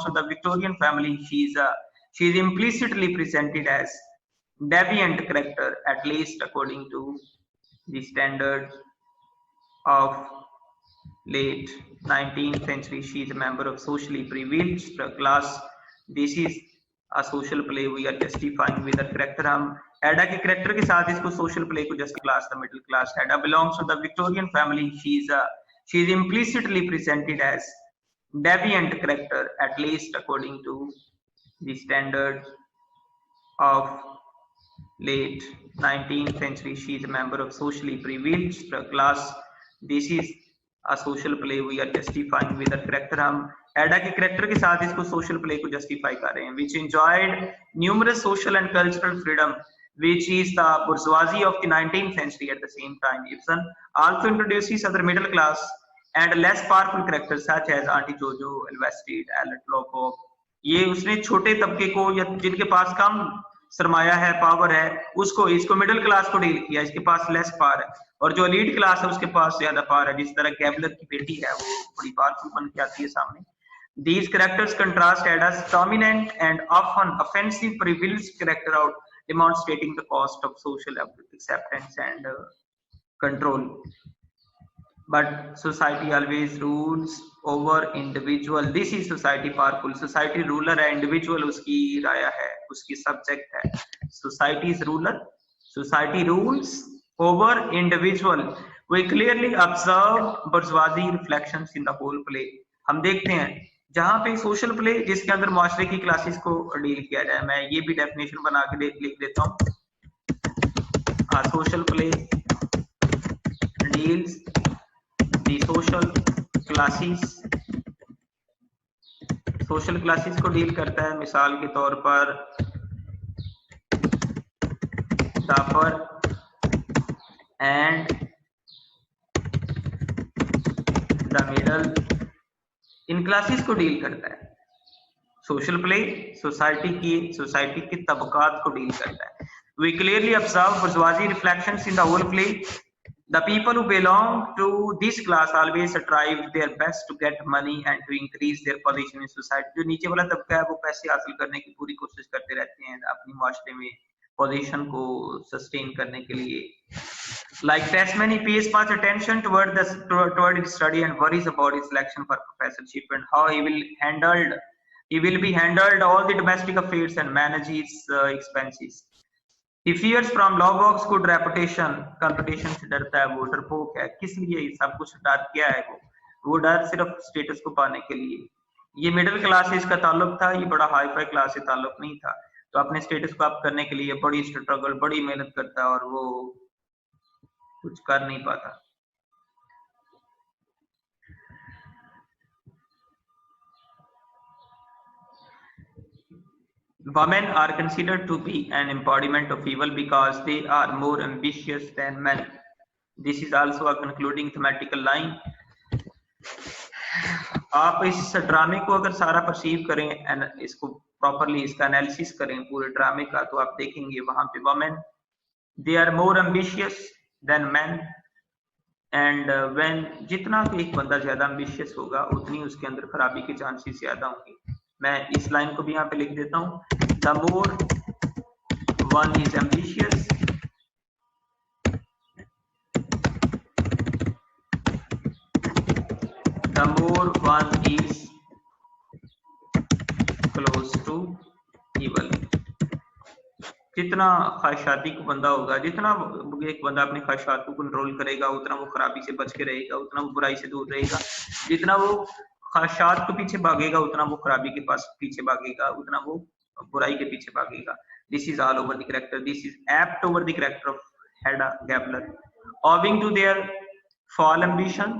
to the Victorian family. She is implicitly presented as deviant character, at least according to the standards of late 19th century. She is a member of socially privileged class. This is a social play. We are justifying with her character. हम एडा के character के साथ इसको social play को justify class, the middle class. Ada belongs to the Victorian family. She is implicitly presented as deviant character, at least according to the standards of late 19th century. She is a member of socially privileged class. This is a social play. We are justifying with her character. हम एडा के character के साथ इसको social play को justify कर रहे हैं. Which enjoyed numerous social and cultural freedom, which is the bourgeoisie of the 19th century. At the same time, Ibsen also introduces other middle class and less powerful characters such as Auntie Jojo, Elvested, Alet Loco. ये उसने छोटे तबके को या जिनके पास कम सरमाया है, power है, उसको इसको मिडिल क्लास को डील किया. इसके पास लेस पावर है और जो एलीट क्लास है उसके पास ज्यादा पावर है. जिस तरह गैबलर की बेटी है वो बड़ी पावरफुल बन के आती है सामने. These characters contrast Ada's dominant and often offensive privileged character out, demonstrating the cost of social acceptance and control. But society always rules over individual. This is society powerful. Society ruler है, individual उसकी राया है, उसकी subject है. Society is ruler. Society rules over individual. We clearly observe bourgeoisie reflections in the whole play. हम देखते हैं जहाँ पे सोशल प्ले जिसके अंदर माशरे की क्लासेस को डील किया जाए. मैं ये भी डेफिनेशन बना के लिख देता हूँ. Social play deals the social classes को डील करता है. मिसाल के तौर पर डापर एंड द मिडल, इन क्लासेस को डील करता है. सोशल प्ले सोसाइटी की तबकात को डील करता है. We clearly observe bourgeoisie reflections in the whole play. The people who belong to this class always strive their best to get money and to increase their position in society. जो नीचे वाला तबका है वो पैसे हासिल करने की पूरी कोशिश करते रहते हैं अपनी माशरे में पोजीशन को सस्टेन करने के लिए. Like Tasmani pays much attention toward his study and worries about his selection for professorship and how he will be handled all the domestic affairs and manage his expenses. He fears from Lobog's good reputation. Competition से डरता है, वो डरपोक है. किस लिए ये सब कुछ डर क्या है? वो डर सिर्फ स्टेटस को पाने के लिए. ये मिडिल क्लास से इसका ताल्लुक था, ये बड़ा हाई फाई क्लास से ताल्लुक नहीं था. तो अपने स्टेटस को अप करने के लिए बड़ी स्ट्रगल, बड़ी मेहनत करता है और वो कुछ कर नहीं पाता. Women are considered to be an embodiment of evil because they are more ambitious than men. This is also a concluding thematical line. आप इस ड्रामे को अगर सारा परसीव करें, इसको प्रॉपरली इसका एनालिसिस करें पूरे ड्रामे का, तो आप देखेंगे वहां पे women they are more ambitious than men and when जितना एक बंदा ज्यादा ambitious होगा उतनी उसके अंदर खराबी के चांसेस ज्यादा होंगे. मैं इस लाइन को भी यहाँ पे लिख देता हूँ. The more one is ambitious, the more one is close to evil. जितना ख्वाहिशाती को बंदा होगा, जितना एक बंदा अपनी ख्वाहिशात को कंट्रोल करेगा, उतना वो खराबी से बच के रहेगा, उतना वो बुराई से दूर रहेगा. जितना वो ख्वाहिशात के पीछे भागेगा उतना वो खराबी के पास पीछे भागेगा, उतना वो बुराई के पीछे भागेगा. This is all over the character. This is apt over the character of Hedda Gabler. Owing to their fall ambition,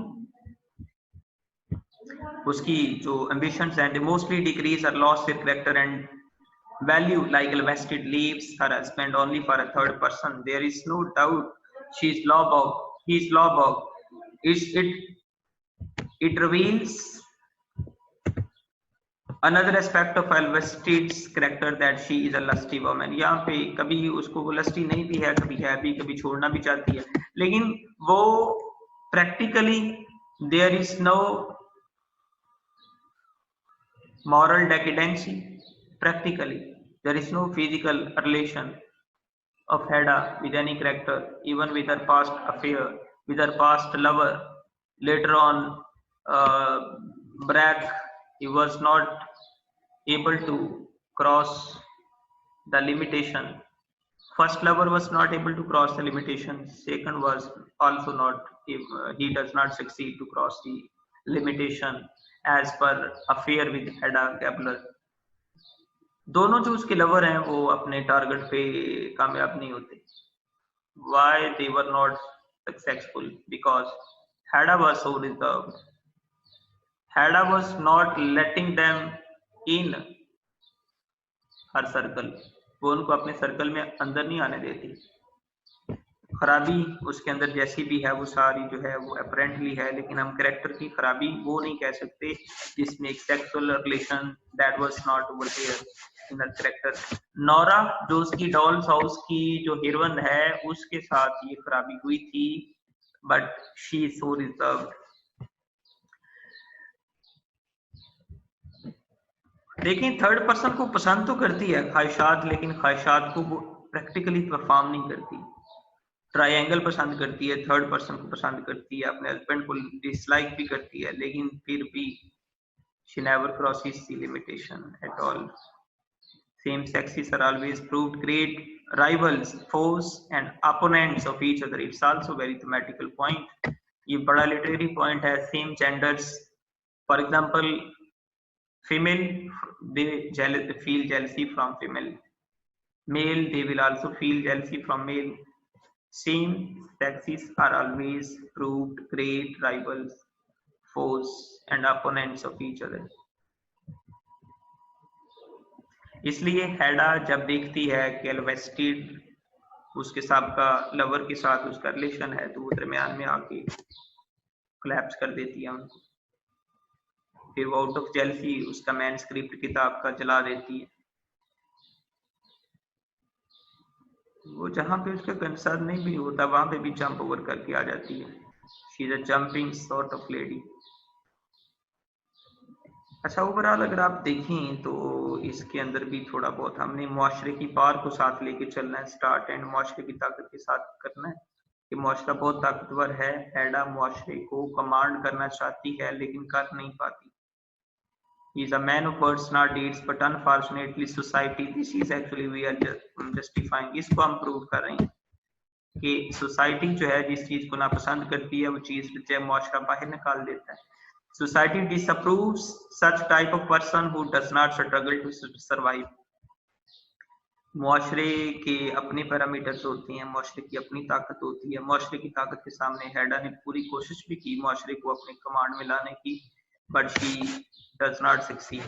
उसकी जो ambitions and mostly decrease or lost their character and value. Like Elvested leaves her husband only for a third person. There is no doubt she is Lobog. He is Lobog. It reveals another aspect of Elvested's character that she is a lusty woman. यहाँ पे कभी उसको वो lusty नहीं भी है, कभी है भी, कभी छोड़ना भी चाहती है, लेकिन वो practically there is no moral decadency. Practically, there is no physical relation of Hedda with any character, even with her past affair, with her past lover. Later on, uh, Bragg, he was not able to cross the limitation. First lover was not able to cross the limitation. Second was also not. He does not succeed to cross the limitation as per affair with Hedda Gabler. दोनों जो उसके lover हैं वो अपने target पे कामयाब नहीं होते. Why they were not successful? Because Hedda was so reserved. Hedda was not letting them in her circle. वो उनको अपने सर्कल में अंदर नहीं आने देती. खराबी उसके अंदर जैसी भी है वो सारी जो है वो अपरेंटली है, लेकिन हम कैरेक्टर की खराबी वो नहीं कह सकते जिसमें एक sexual relation that was not over there in the character. Nora जो उसकी डॉल्स हाउस की जो हीरोइन है उसके साथ ये खराबी हुई थी, but she is so reserved. लेकिन थर्ड पर्सन को पसंद तो करती है ख्वाहिशात, लेकिन ख्वाहिशात को वो प्रैक्टिकली परफॉर्म नहीं करती. ट्रायंगल पसंद करती है, थर्ड पर्सन को पसंद करती है, अपने हस्बैंड को डिसलाइक भी करती है, लेकिन फिर भी she never crosses the limitation at all. Same sexes are always proved great rivals, foes and opponents of each other. It's also very thematical point. ये बड़ा literary point है. Same genders, for example, female they feel jealousy from female, male they will also feel jealousy from male. Same sexes are always proved great rivals, foes and opponents of each other. इसलिए हेडा जब देखती है कि एल्वेस्टिड उसके सबका lover के साथ उसका रिलेशन है तो वो दरमियान में आके कोलैप्स कर देती है उनको. फिर वो आउट ऑफ जेलसी उसका मैनस्क्रिप्ट किताब का जला देती है. वो जहां पे उसका कंसर्न नहीं भी होता वहां पे भी जंप ओवर करके आ जाती है. She is a jumping sort of lady. अच्छा, ओवरऑल अगर आप देखें तो इसके अंदर भी थोड़ा बहुत हमने मुआशरे की पार को साथ लेके चलना है. स्टार्ट एंड मुआशरे की ताकत के साथ करना है कि मुआशरा बहुत ताकतवर है. हेडा मुआशरे को कमांड करना चाहती है लेकिन कर नहीं पाती. He is a man of words not deeds, but unfortunately society, this is actually we are justifying, इसको हम प्रूव कर रहे हैं कि सोसाइटी जो है जिस चीज को नापसंद करती है वो चीज जो मुआशरा बाहर निकाल देता है. Society disapproves such type of person who does not struggle to survive. मुआशरे के अपने पैरामीटर्स होते हैं, मुआशरे की अपनी ताकत होती है. मुआशरे की ताकत के सामने हेडा ने पूरी कोशिश भी की मुआशरे को अपने कमांड में लाने की, but she does not succeed.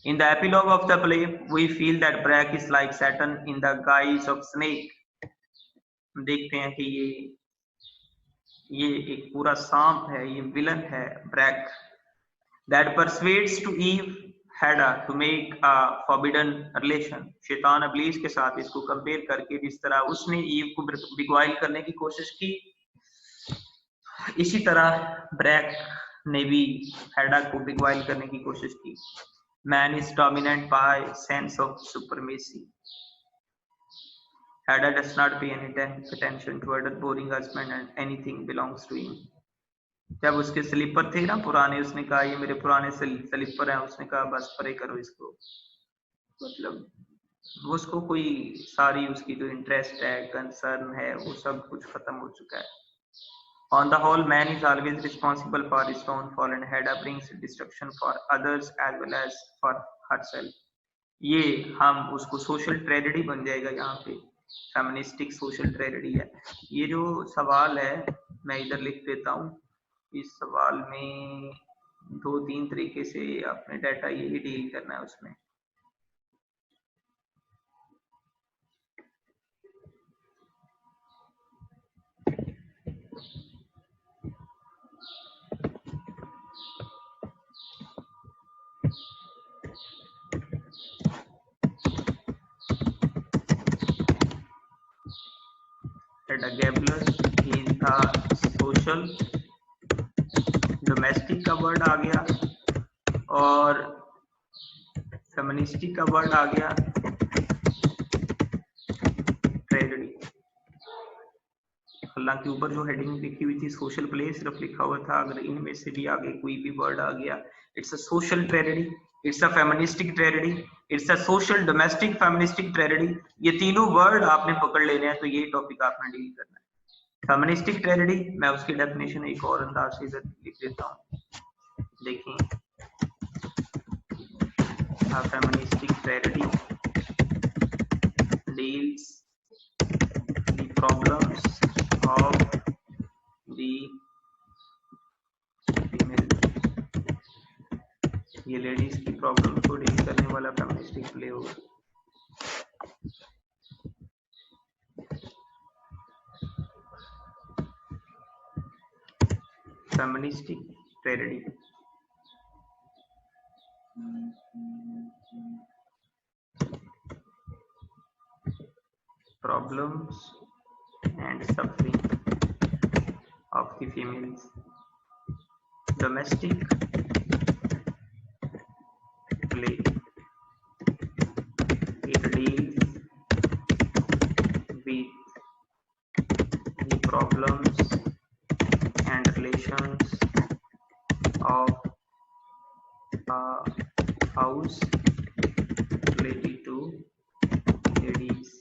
In the epilogue of the play, we feel that Bragg is like Satan in the guise of snake. देखते हैं कि ये एक पूरा सांप है, ये विलन है Bragg, that persuades to Eve Hedda to make a forbidden relation. शैतान इब्लीस के साथ इसको कंपेयर करके जिस तरह उसने ईव को बिगवाइल करने की कोशिश की, इसी तरह Bragg ने भी हेडा को बिगवाइल करने की कोशिश की. Man is dominant by sense of supremacy. He does not pay any attention to her boring husband and anything belongs to him. जब उसके स्लीपर थे ना पुराने, उसने कहा ये मेरे पुराने स्लीपर हैं, उसने कहा बस परे करो इसको. मतलब उसको कोई सारी उसकी जो इंटरेस्ट है, कंसर्न है, वो सब कुछ खत्म हो चुका है. On the whole, man is always responsible for his downfall and Hedda brings destruction for others as well as for herself. ये हम उसको सोशल ट्रेजेडी बन जाएगा. यहाँ पे फेमिनिस्टिक सोशल ट्रेजेडी है. ये जो सवाल है मैं इधर लिख देता हूँ. इस सवाल में 2-3 तरीके से अपने डाटा यही डील करना है उसमें. Hedda Gabler is a social, domestic का वर्ड आ गया, और फेमिनिस्टिक का वर्ड आ गया, ट्रेजेडी। हालांकि ऊपर जो हेडिंग लिखी हुई थी सोशल प्ले सिर्फ लिखा हुआ था, अगर इनमें से भी आगे कोई भी वर्ड आ गया, it's a social tragedy, it's a feministic tragedy, it's a social domestic feministic tragedy, ये तीनों वर्ड आपने पकड़ लेने हैं, तो ये टॉपिक आपने डील करना है। फेमिनिस्टिक ट्रेजेडी, मैं उसकी डेफिनेशन एक और अंदाज से इधर लिख देता हूँ, देखिए। Feministic tragedy deals the problems of the female, ये लेडीज की प्रॉब्लम को डील करने वाला फेमिनिस्टिक प्ले होगा। Feministic tragedy problems and suffering of the females, domestic play, it deals with the problems and relations of a house related to ladies।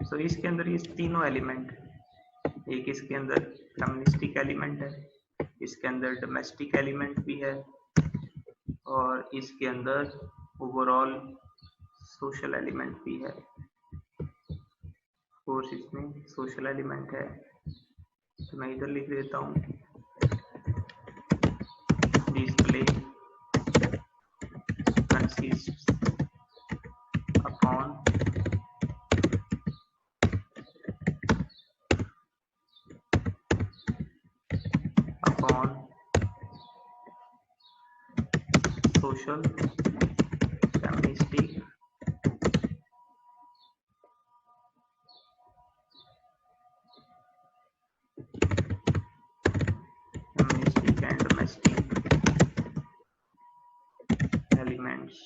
तो इसके अंदर ये तीनों एलिमेंट, एक इसके अंदर फेमिनिस्टिक एलिमेंट है, इसके अंदर डोमेस्टिक एलिमेंट भी है, और इसके अंदर ओवरऑल सोशल एलिमेंट भी है। कोर्स इसमें सोशल एलिमेंट है, तो मैं इधर लिख देता हूँ, this play consists upon social, feministic, and domestic elements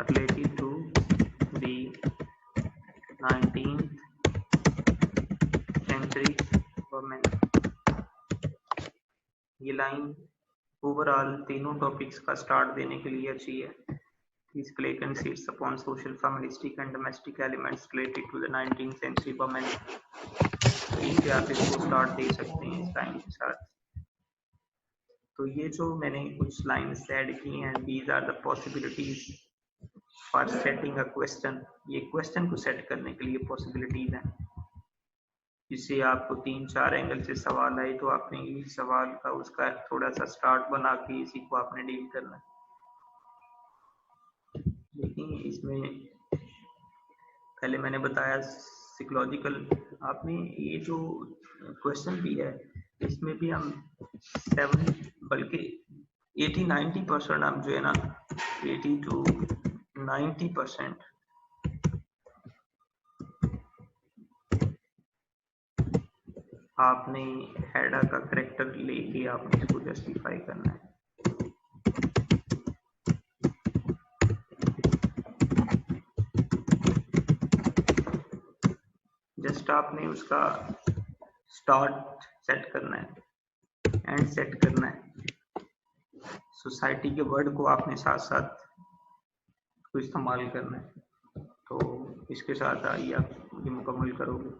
related to the 19th century women। ये लाइन ओवरऑल तीनों टॉपिक्स का स्टार्ट देने के लिए अच्छी है। This play consists upon social, feministic and domestic elements related to the 19th century women। इनसे आप इसको स्टार्ट दे सकते हैं इस लाइन के साथ। तो ये जो मैंने कुछ लाइन्स ऐड की हैं, these are the possibilities for setting a question। ये क्वेश्चन को सेट करने के लिए पॉसिबिलिटीज हैं, जिससे आपको 3-4 एंगल से सवाल आए तो आपने इस सवाल का उसका थोड़ा सा स्टार्ट बना के इसी को आपने डील करना है। देखिए इसमें पहले मैंने बताया साइकोलॉजिकल, आपने ये जो क्वेश्चन भी है इसमें भी हम 7 बल्कि 80-90% हम जो है ना 80 to 90% आपने हेडा का करेक्टर लेके आपने इसको जस्टिफाई करना है। जस्ट आपने उसका स्टार्ट सेट करना है, एंड सेट करना है। सोसाइटी के वर्ड को आपने साथ साथ को इस्तेमाल करना है। तो इसके साथ आइए आप ये मुकम्मल करोगे।